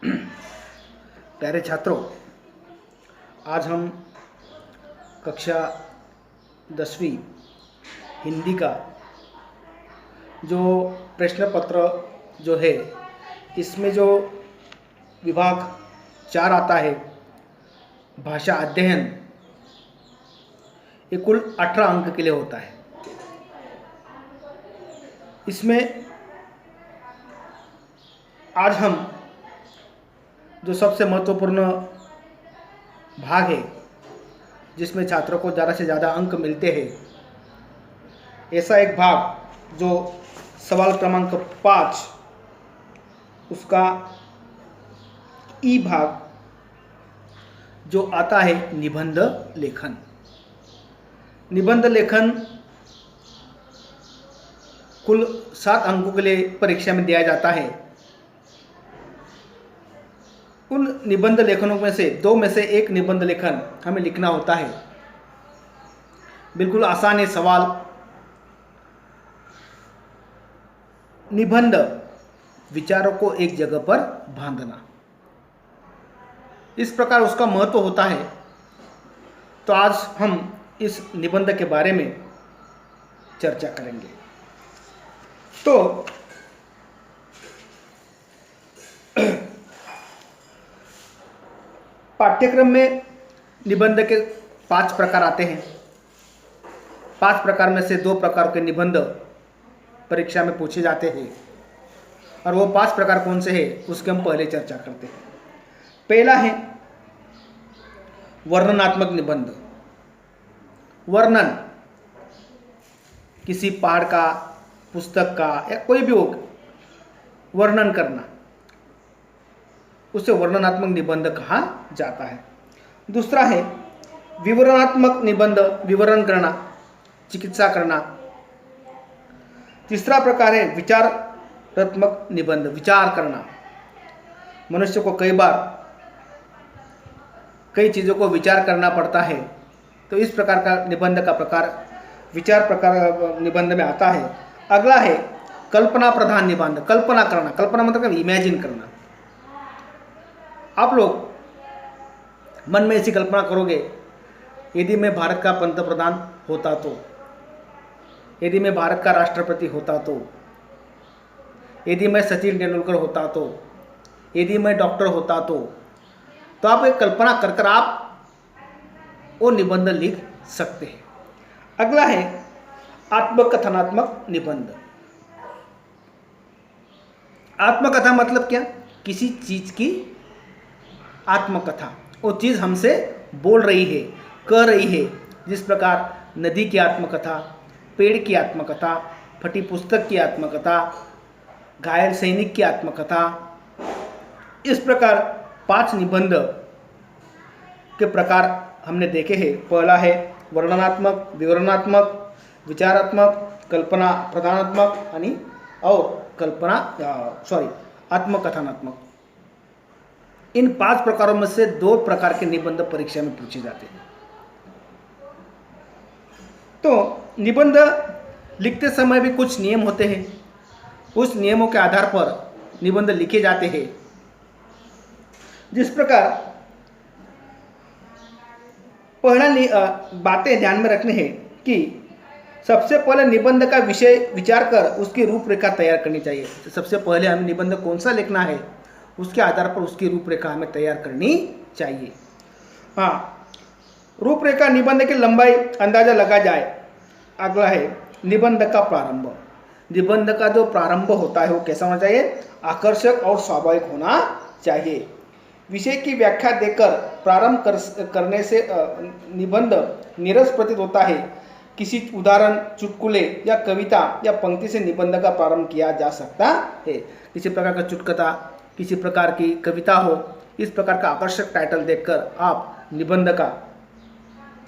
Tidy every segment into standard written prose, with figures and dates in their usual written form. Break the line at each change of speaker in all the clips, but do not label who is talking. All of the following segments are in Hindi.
प्यारे छात्रों, आज हम कक्षा 10वीं हिंदी का जो प्रश्न पत्र जो है, इसमें जो विभाग 4 आता है भाषा अध्ययन, ये कुल 18 अंक के लिए होता है। इसमें आज हम जो सबसे महत्वपूर्ण भाग है, जिसमें छात्रों को ज़्यादा से ज़्यादा अंक मिलते हैं, ऐसा एक भाग जो सवाल क्रमांक 5 उसका ई भाग जो आता है निबंध लेखन। निबंध लेखन कुल 7 अंकों के लिए परीक्षा में दिया जाता है। उन निबंध लेखनों में से 2 में से एक निबंध लेखन हमें लिखना होता है। बिल्कुल आसान है सवाल। निबंध विचारों को एक जगह पर बांधना, इस प्रकार उसका महत्व होता है। तो आज हम इस निबंध के बारे में चर्चा करेंगे। तो पाठ्यक्रम में निबंध के 5 प्रकार आते हैं। 5 प्रकार में से 2 प्रकार के निबंध परीक्षा में पूछे जाते हैं, और वो 5 प्रकार कौन से हैं उसकी हम पहले चर्चा करते हैं। पहला है वर्णनात्मक निबंध। वर्णन किसी पहाड़ का, पुस्तक का या कोई भी हो, वर्णन करना, उसे वर्णनात्मक निबंध कहा जाता है। दूसरा है विवरणात्मक निबंध, विवरण करना, चिकित्सा करना। तीसरा प्रकार है विचारात्मक निबंध, विचार करना। मनुष्य को कई बार कई चीज़ों को विचार करना पड़ता है, तो इस प्रकार का निबंध का प्रकार विचार प्रकार निबंध में आता है। अगला है कल्पना प्रधान निबंध, कल्पना करना। कल्पना मतलब इमेजिन करना। आप लोग मन में ऐसी कल्पना करोगे, यदि मैं भारत का पंतप्रधान होता तो, यदि मैं भारत का राष्ट्रपति होता तो, यदि मैं सचिन तेंदुलकर होता तो, यदि मैं डॉक्टर होता तो आप एक कल्पना कर कर आप वो निबंध लिख सकते हैं। अगला है आत्मकथनात्मक निबंध। आत्मकथा मतलब क्या? किसी चीज की आत्मकथा, वो चीज़ हमसे बोल रही है, कह रही है। जिस प्रकार नदी की आत्मकथा, पेड़ की आत्मकथा, फटी पुस्तक की आत्मकथा, घायल सैनिक की आत्मकथा। इस प्रकार 5 निबंध के प्रकार हमने देखे हैं। पहला है वर्णनात्मक, विवरणात्मक, विचारात्मक, कल्पना प्रधानात्मक और आत्मकथनात्मक। इन 5 प्रकारों में से 2 प्रकार के निबंध परीक्षा में पूछे जाते हैं। तो निबंध लिखते समय भी कुछ नियम होते हैं। उस नियमों के आधार पर निबंध लिखे जाते हैं। जिस प्रकार पहला बातें ध्यान में रखने हैं कि सबसे पहले निबंध का विषय विचार कर उसकी रूपरेखा तैयार करनी चाहिए। तो सबसे पहले हमें निबंध कौन सा लिखना है, उसके आधार पर उसकी रूपरेखा हमें तैयार करनी चाहिए। हाँ, रूपरेखा निबंध की लंबाई अंदाजा लगा जाए। अगला है निबंध का प्रारंभ। निबंध का जो प्रारंभ होता है वो कैसा होना चाहिए? आकर्षक और स्वाभाविक होना चाहिए। विषय की व्याख्या देकर प्रारंभ करने से निबंध नीरस प्रतीत होता है। किसी उदाहरण, चुटकुले या कविता या पंक्ति से निबंध का प्रारंभ किया जा सकता है। किसी प्रकार का चुटकुला, किसी प्रकार की कविता हो, इस प्रकार का आकर्षक टाइटल देखकर आप निबंध का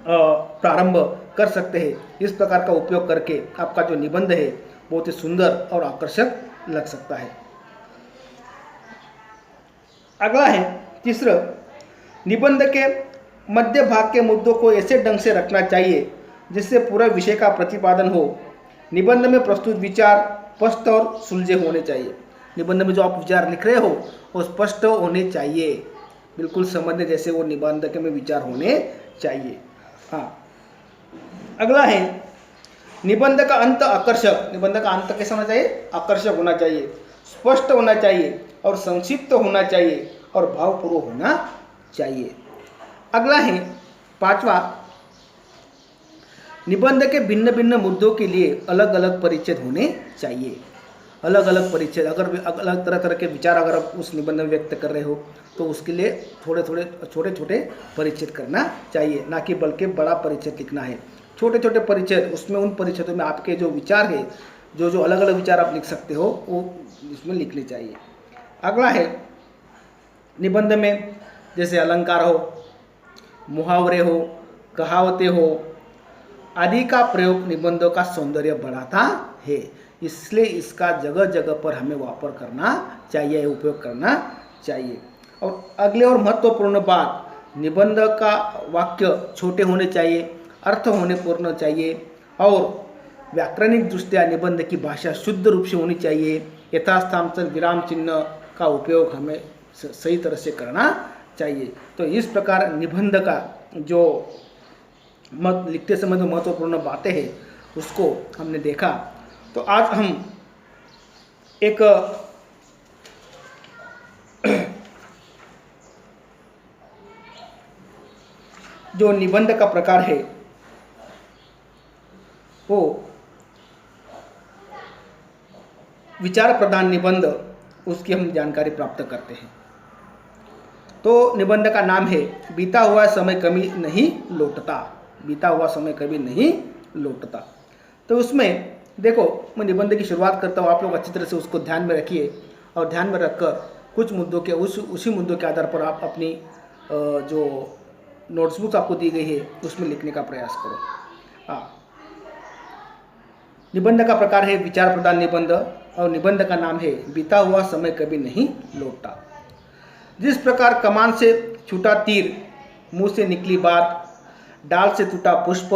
प्रारंभ कर सकते हैं। इस प्रकार का उपयोग करके आपका जो निबंध है बहुत ही सुंदर और आकर्षक लग सकता है। अगला है तीसरा, निबंध के मध्य भाग के मुद्दों को ऐसे ढंग से रखना चाहिए जिससे पूरा विषय का प्रतिपादन हो। निबंध में प्रस्तुत विचार स्पष्ट और सुलझे होने चाहिए। निबंध में जो आप विचार लिख रहे हो वो स्पष्ट होने चाहिए, बिल्कुल समझने जैसे वो निबंध के में विचार होने चाहिए। हाँ, अगला है निबंध का अंत आकर्षक। निबंध का अंत कैसा होना चाहिए? आकर्षक होना चाहिए, स्पष्ट होना चाहिए और संक्षिप्त होना चाहिए और भावपूर्ण होना चाहिए। अगला है पांचवा, निबंध के भिन्न भिन्न मुद्दों के लिए अलग अलग परिच्छेद होने चाहिए। अलग अलग परिच्छेद, अगर अलग तरह तरह के विचार अगर आप उस निबंध में व्यक्त कर रहे हो तो उसके लिए थोड़े थोड़े छोटे छोटे परिच्छेद करना चाहिए, ना कि बल्कि बड़ा परिच्छेद लिखना है। छोटे छोटे परिच्छेद, उसमें उन परिच्छेदों में आपके जो विचार है, जो जो अलग अलग विचार आप लिख सकते हो वो इसमें लिखने चाहिए। अगला है निबंध में जैसे अलंकार हो, मुहावरे हो, कहावतें हो आदि का प्रयोग निबंधों का सौंदर्य बढ़ाता है, इसलिए इसका जगह जगह पर हमें वापर करना चाहिए, उपयोग करना चाहिए। और अगले और महत्वपूर्ण बात, निबंध का वाक्य छोटे होने चाहिए, अर्थ होने पूर्ण चाहिए और व्याकरणिक दृष्टिया निबंध की भाषा शुद्ध रूप से होनी चाहिए। यथास्थान पर विराम चिन्ह का उपयोग हमें सही तरह से करना चाहिए। तो इस प्रकार निबंध का जो लिखते समय जो महत्वपूर्ण बातें हैं उसको हमने देखा। तो आज हम एक जो निबंध का प्रकार है वो विचार प्रधान निबंध, उसकी हम जानकारी प्राप्त करते हैं। तो निबंध का नाम है बीता हुआ समय कभी नहीं लौटता। बीता हुआ समय कभी नहीं लौटता। तो उसमें देखो, मैं निबंध की शुरुआत करता हूँ, आप लोग अच्छी तरह से उसको ध्यान में रखिए और ध्यान में रखकर कुछ मुद्दों के उसी मुद्दों के आधार पर आप अपनी जो नोट्सबुक आपको दी गई है उसमें लिखने का प्रयास करो। हाँ, निबंध का प्रकार है विचार प्रधान निबंध और निबंध का नाम है बीता हुआ समय कभी नहीं लौटता। जिस प्रकार कमान से छूटा तीर, मुंह से निकली बात, डाल से टूटा पुष्प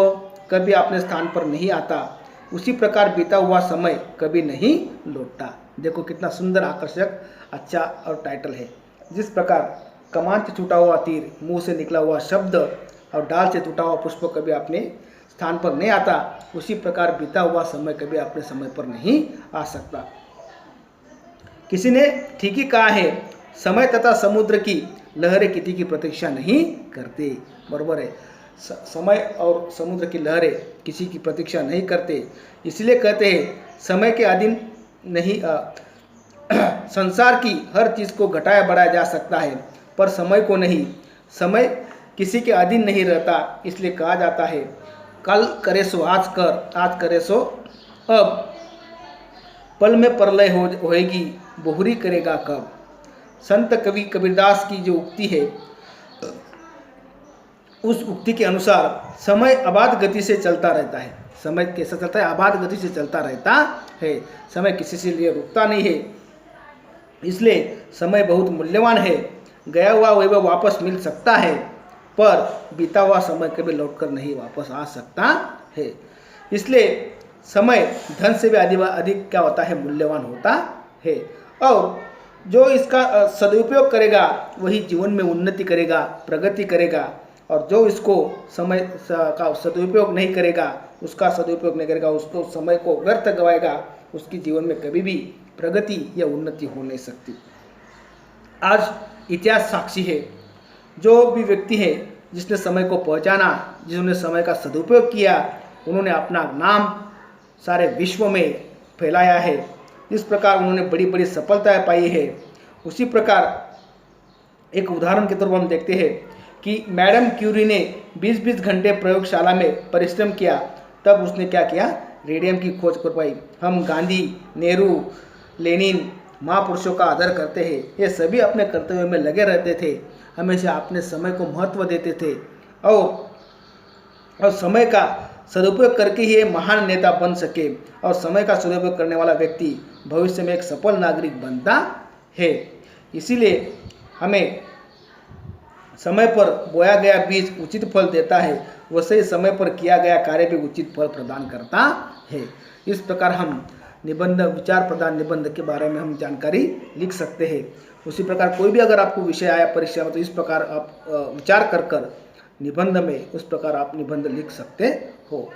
कभी अपने स्थान पर नहीं आता, उसी प्रकार बीता हुआ समय कभी नहीं लौटता। देखो कितना सुंदर, आकर्षक, अच्छा और टाइटल है। जिस प्रकार कमान से छूटा हुआ तीर, मुंह से निकला हुआ शब्द और डाल से टूटा हुआ पुष्प कभी अपने स्थान पर नहीं आता, उसी प्रकार बीता हुआ समय कभी अपने समय पर नहीं आ सकता। किसी ने ठीक ही कहा है, समय तथा समुद्र की लहरें किसी की प्रतीक्षा नहीं करते। बरोबर है, समय और समुद्र की लहरें किसी की प्रतीक्षा नहीं करते, इसलिए कहते हैं समय के अधीन नहीं। संसार की हर चीज़ को घटाया बढ़ाया जा सकता है पर समय को नहीं। समय किसी के अधीन नहीं रहता, इसलिए कहा जाता है कल करे सो आज कर, आज करे सो अब, पल में प्रलय होएगी, बोहरी करेगा कब। संत कवि कबीरदास की जो उक्ति है, उस उक्ति के अनुसार समय अबाध गति से चलता रहता है। समय कैसा चलता है? अबाध गति से चलता रहता है। समय किसी से लिए रुकता नहीं है, इसलिए समय बहुत मूल्यवान है। गया हुआ वैभव वापस मिल सकता है पर बीता हुआ समय कभी लौटकर नहीं वापस आ सकता है। इसलिए समय धन से भी अधिक क्या होता है? मूल्यवान होता है। और जो इसका सदुपयोग करेगा वही जीवन में उन्नति करेगा, प्रगति करेगा, और जो इसको समय का सदुपयोग नहीं करेगा, उसका सदुपयोग नहीं करेगा, उसको समय को व्यर्थ गवाएगा, उसकी जीवन में कभी भी प्रगति या उन्नति हो नहीं सकती। आज इतिहास साक्षी है, जो भी व्यक्ति है जिसने समय को पहचाना, जिन्होंने समय का सदुपयोग किया, उन्होंने अपना नाम सारे विश्व में फैलाया है। इस प्रकार उन्होंने बड़ी बड़ी सफलताएं पाई है। उसी प्रकार एक उदाहरण के तौर पर हम देखते हैं कि मैडम क्यूरी ने 20-20 घंटे प्रयोगशाला में परिश्रम किया, तब उसने क्या किया? रेडियम की खोज कर पाई। हम गांधी, नेहरू, लेनिन महापुरुषों का आदर करते हैं। ये सभी अपने कर्तव्य में लगे रहते थे, हमेशा अपने समय को महत्व देते थे और समय का सदुपयोग करके ही महान नेता बन सके। और समय का सदुपयोग करने वाला व्यक्ति भविष्य में एक सफल नागरिक बनता है। इसीलिए हमें समय पर बोया गया बीज उचित फल देता है, वैसे ही समय पर किया गया कार्य भी उचित फल प्रदान करता है। इस प्रकार हम निबंध विचार प्रधान निबंध के बारे में हम जानकारी लिख सकते हैं। उसी प्रकार कोई भी अगर आपको विषय आया परीक्षा में तो इस प्रकार आप विचार कर निबंध में उस प्रकार आप निबंध लिख सकते हो।